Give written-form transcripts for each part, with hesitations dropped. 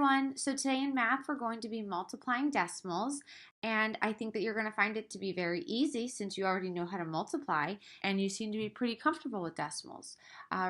everyone. So today in math, we're going to be multiplying decimals, and I think that you're going to find it to be very easy since you already know how to multiply and you seem to be pretty comfortable with decimals.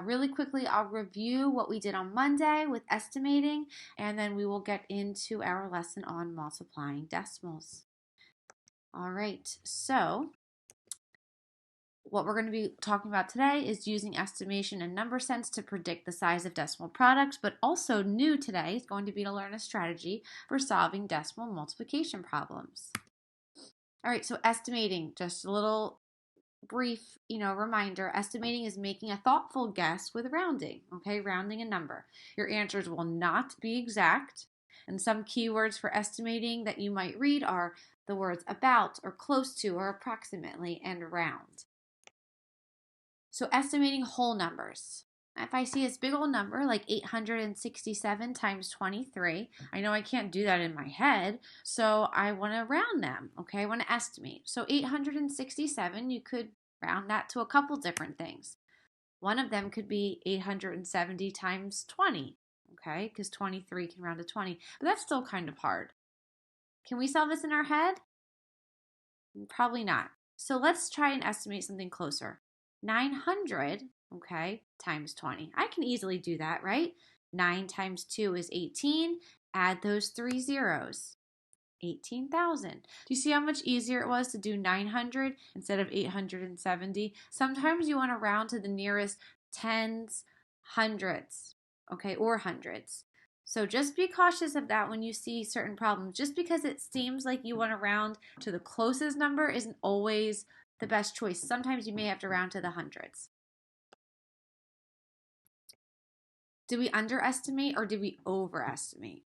Really quickly, I'll review what we did on Monday with estimating, and then we will get into our lesson on multiplying decimals. All right, so what we're going to be talking about today is using estimation and number sense to predict the size of decimal products, but also new today is going to be to learn a strategy for solving decimal multiplication problems. All right, so estimating, just a little brief, reminder, estimating is making a thoughtful guess with rounding, okay? Rounding a number. Your answers will not be exact, and some keywords for estimating that you might read are the words about or close to or approximately and round. So estimating whole numbers. If I see this big old number like 867 times 23, I know I can't do that in my head, so I want to round them, okay? I want to estimate. So 867, you could round that to a couple different things. One of them could be 870 times 20, okay? Because 23 can round to 20, but that's still kind of hard. Can we solve this in our head? Probably not. So let's try and estimate something closer. 900, okay, times 20. I can easily do that, right? 9 times 2 is 18. Add those 3 zeros. 18,000. Do you see how much easier it was to do 900 instead of 870? Sometimes you want to round to the nearest tens, hundreds, okay, or hundreds. So just be cautious of that when you see certain problems. Just because it seems like you want to round to the closest number isn't always the best choice. Sometimes you may have to round to the hundreds. Did we underestimate or did we overestimate?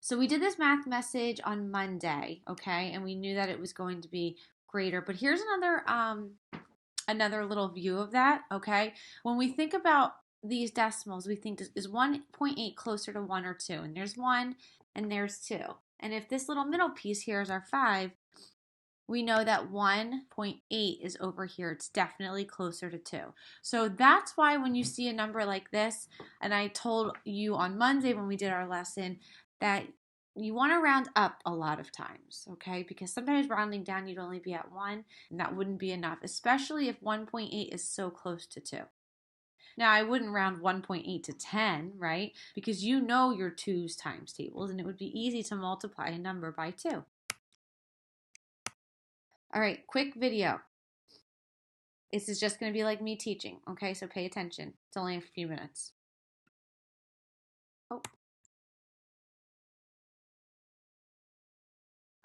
So we did this math message on Monday, okay, and we knew that it was going to be greater. But here's another little view of that, okay? When we think about these decimals, we think is 1.8 closer to 1 or 2? And there's 1 and there's 2. And if this little middle piece here is our 5, we know that 1.8 is over here. It's definitely closer to 2. So that's why when you see a number like this, and I told you on Monday when we did our lesson that you want to round up a lot of times, okay? Because sometimes rounding down, you'd only be at 1, and that wouldn't be enough, especially if 1.8 is so close to 2. Now, I wouldn't round 1.8 to 10, right? Because you know your 2's times tables, and it would be easy to multiply a number by 2. All right, quick video. This is just going to be like me teaching, okay? So pay attention. It's only a few minutes. Oh.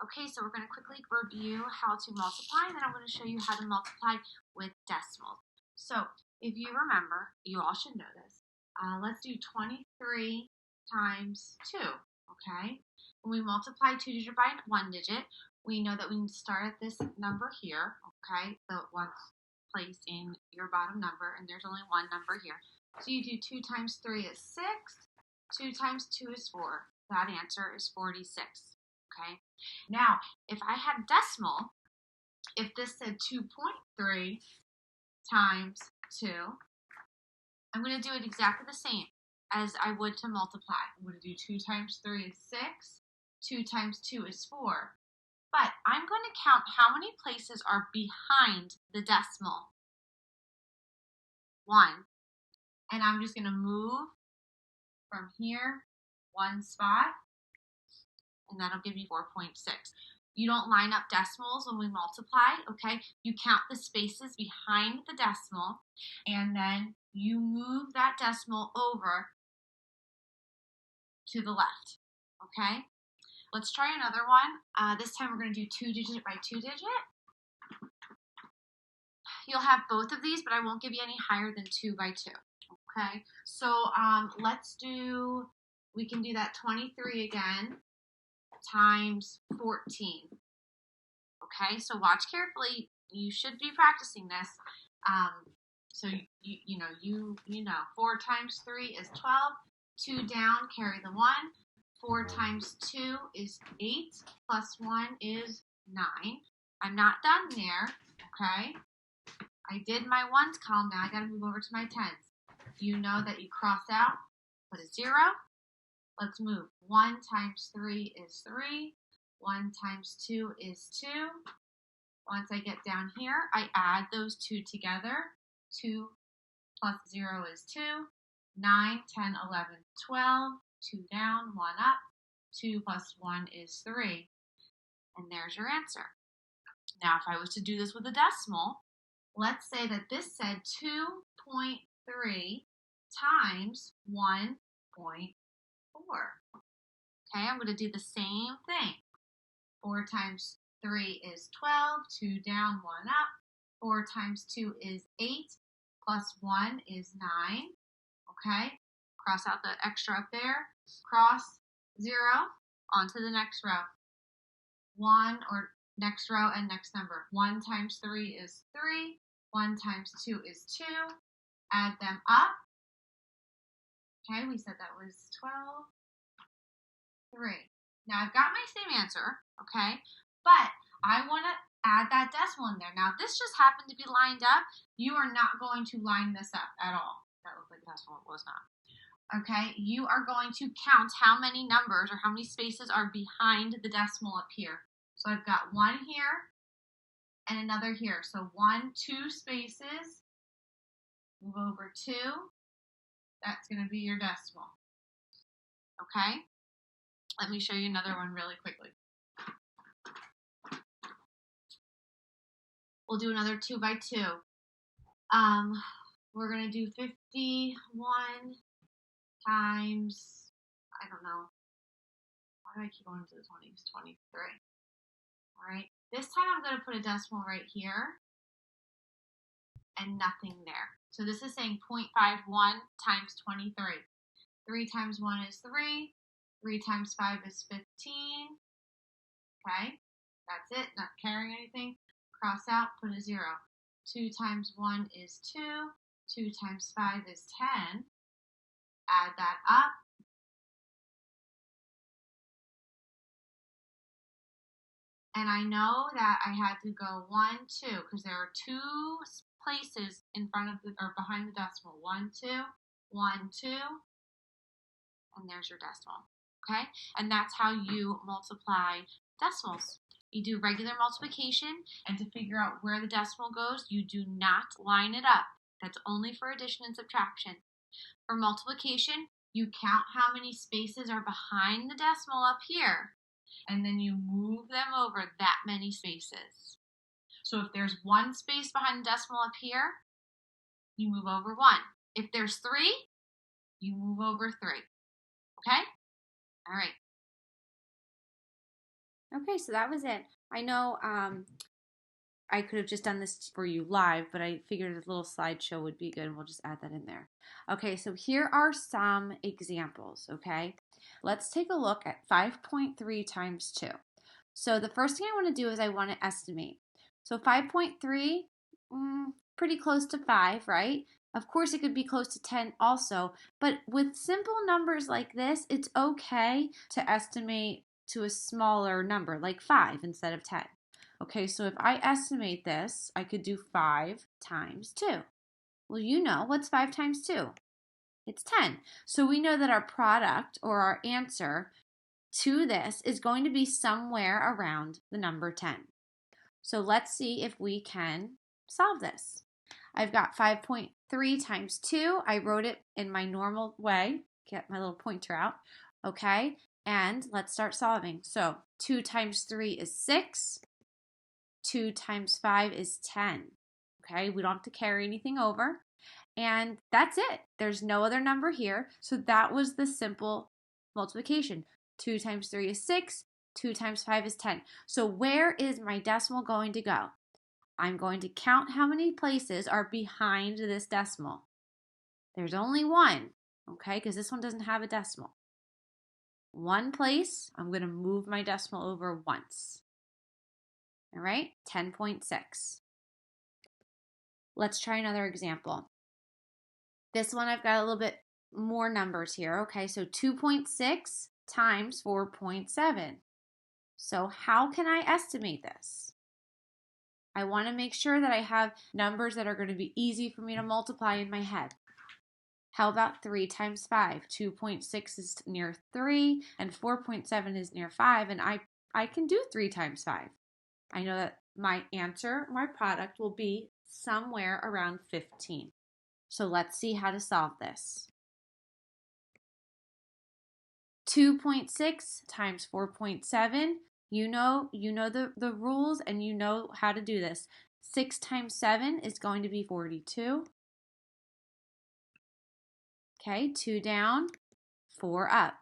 Okay, so we're going to quickly review how to multiply, and then I'm going to show you how to multiply with decimals. So if you remember, you all should know this. Let's do 23 times 2, okay? When we multiply 2 digit by 1 digit, we know that we need to start at this number here, okay? The one's placed in your bottom number, and there's only one number here. So you do 2 times 3 is 6, 2 times 2 is 4. That answer is 46, okay? Now, if I had decimal, if this said 2.3 times 2, I'm going to do it exactly the same as I would to multiply. I'm going to do 2 times 3 is 6, 2 times 2 is 4. But I'm going to count how many places are behind the decimal. 1. And I'm just going to move from here 1 spot, and that'll give me 4.6. You don't line up decimals when we multiply, okay? You count the spaces behind the decimal, and then you move that decimal over to the left, okay? Let's try another one. This time we're going to do 2 digit by 2 digit. You'll have both of these, but I won't give you any higher than 2 by 2, okay? So we can do that 23 again times 14. Okay, so watch carefully. You should be practicing this. So you know 4 times 3 is 12. 2 down, carry the 1. 4 times 2 is 8, plus 1 is 9. I'm not done there, okay? I did my ones column, now I gotta move over to my tens. You know that you cross out, put a 0, Let's move. 1 times 3 is 3. 1 times 2 is 2. Once I get down here, I add those two together. 2 plus 0 is 2. 9, 10, 11, 12. 2 down, 1 up. 2 plus 1 is 3. And there's your answer. Now, if I was to do this with a decimal, let's say that this said 2.3 times 1.4. Okay, I'm going to do the same thing. 4 times 3 is 12, 2 down, 1 up. 4 times 2 is 8, plus 1 is 9. Okay, cross out the extra up there. Cross 0 onto the next row. 1 or next row and next number. 1 times 3 is 3. 1 times 2 is 2. Add them up. Okay, we said that was 12. 3. Now I've got my same answer, okay? But I want to add that decimal in there. Now this just happened to be lined up. You are not going to line this up at all. That looked like a decimal, it was not. Okay, you are going to count how many numbers or how many spaces are behind the decimal up here. So I've got 1 here and another here. So 1, 2 spaces. Move over 2. That's going to be your decimal. Okay? Let me show you another one really quickly. We'll do another 2 by 2. We're going to do 51 times, I don't know. Why do I keep going to the 20s? 23. All right. This time I'm going to put a decimal right here and nothing there. So this is saying 0.51 times 23. 3 times 1 is 3. 3 times 5 is 15. Okay, that's it, not carrying anything. Cross out, put a 0. 2 times 1 is 2. 2 times 5 is 10. Add that up. And I know that I had to go 1, 2, because there are 2 places in front of the, or behind the decimal. 1, 2, 1, 2, and there's your decimal. Okay, and that's how you multiply decimals. You do regular multiplication, and to figure out where the decimal goes, you do not line it up. That's only for addition and subtraction. For multiplication, you count how many spaces are behind the decimal up here, and then you move them over that many spaces. So if there's 1 space behind the decimal up here, you move over 1. If there's 3, you move over 3. Okay? All right. Okay, so that was it. I know I could have just done this for you live, but I figured a little slideshow would be good, and we'll just add that in there. Okay, so here are some examples, okay? Let's take a look at 5.3 times 2. So the first thing I want to do is I want to estimate. So 5.3, pretty close to 5, right? Of course, it could be close to 10 also, but with simple numbers like this, it's okay to estimate to a smaller number, like 5 instead of 10. Okay, so if I estimate this, I could do 5 times 2. Well, you know, what's 5 times 2? It's 10. So we know that our product or our answer to this is going to be somewhere around the number 10. So let's see if we can solve this. I've got 5.3 times 2. I wrote it in my normal way. Get my little pointer out. Okay, and let's start solving. So 2 times 3 is 6. 2 times 5 is 10. Okay, we don't have to carry anything over. And that's it. There's no other number here. So that was the simple multiplication. 2 times 3 is 6. 2 times 5 is 10. So where is my decimal going to go? I'm going to count how many places are behind this decimal. There's only 1, okay, because this one doesn't have a decimal. 1 place, I'm going to move my decimal over once. All right, 10.6. Let's try another example. This one I've got a little bit more numbers here. Okay, so 2.6 times 4.7. So how can I estimate this? I want to make sure that I have numbers that are going to be easy for me to multiply in my head. How about 3 times 5? 2.6 is near 3, and 4.7 is near 5, and I can do 3 times 5. I know that my answer, my product, will be somewhere around 15. So let's see how to solve this. 2.6 times 4.7. You know the rules and you know how to do this. 6 times 7 is going to be 42. Okay, 2 down, 4 up.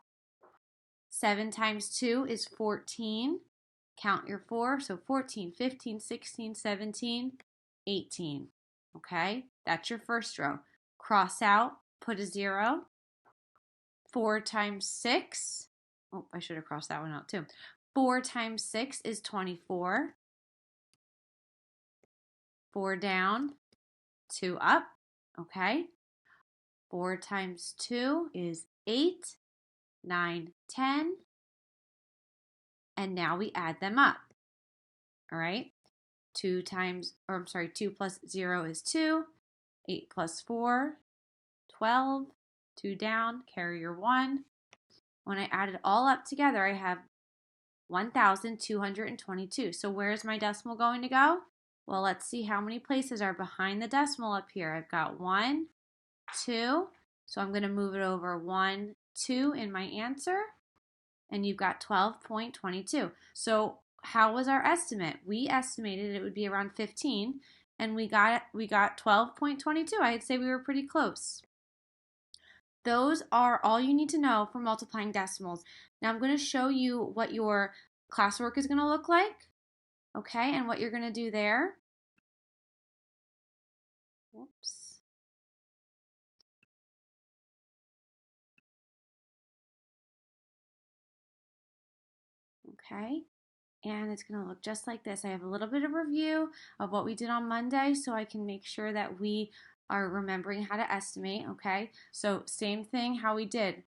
7 times 2 is 14. Count your 4, so 14, 15, 16, 17, 18. Okay, that's your first row. Cross out, put a 0. 4 times 6. Oh, I should have crossed that one out too. 4 times 6 is 24. 4 down, 2 up. Okay. 4 times 2 is 8, 9, 10. And now we add them up. All right. 2 plus 0 is 2. 8 plus 4, 12. 2 down, carry your 1. When I add it all up together, I have 1,222. So where's my decimal going to go? Well, let's see how many places are behind the decimal up here. I've got 1, 2. So I'm going to move it over 1, 2 in my answer. And you've got 12.22. So how was our estimate? We estimated it would be around 15, and we got 12.22. I'd say we were pretty close. Those are all you need to know for multiplying decimals. Now I'm going to show you what your classwork is going to look like, okay, and what you're going to do there. Whoops. Okay, and it's going to look just like this. I have a little bit of review of what we did on Monday so I can make sure that we are remembering how to estimate, okay? So same thing how we did.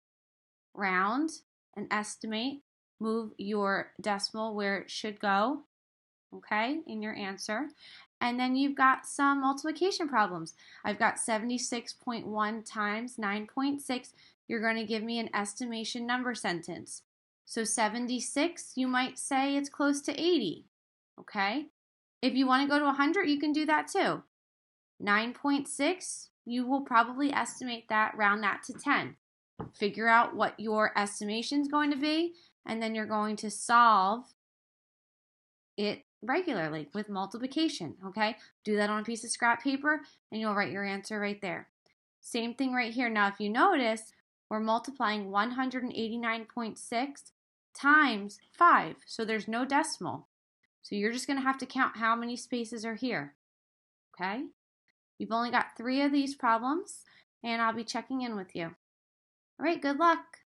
Round and estimate. Move your decimal where it should go, okay, in your answer. And then you've got some multiplication problems. I've got 76.1 times 9.6. You're going to give me an estimation number sentence. So 76, you might say it's close to 80, okay? If you want to go to 100, you can do that too. 9.6, you will probably estimate that, round that to 10. Figure out what your estimation is going to be, and then you're going to solve it regularly with multiplication, okay? Do that on a piece of scrap paper, and you'll write your answer right there. Same thing right here. Now, if you notice, we're multiplying 189.6 times 5, so there's no decimal. So you're just going to have to count how many spaces are here, okay? You've only got 3 of these problems, and I'll be checking in with you. All right, good luck.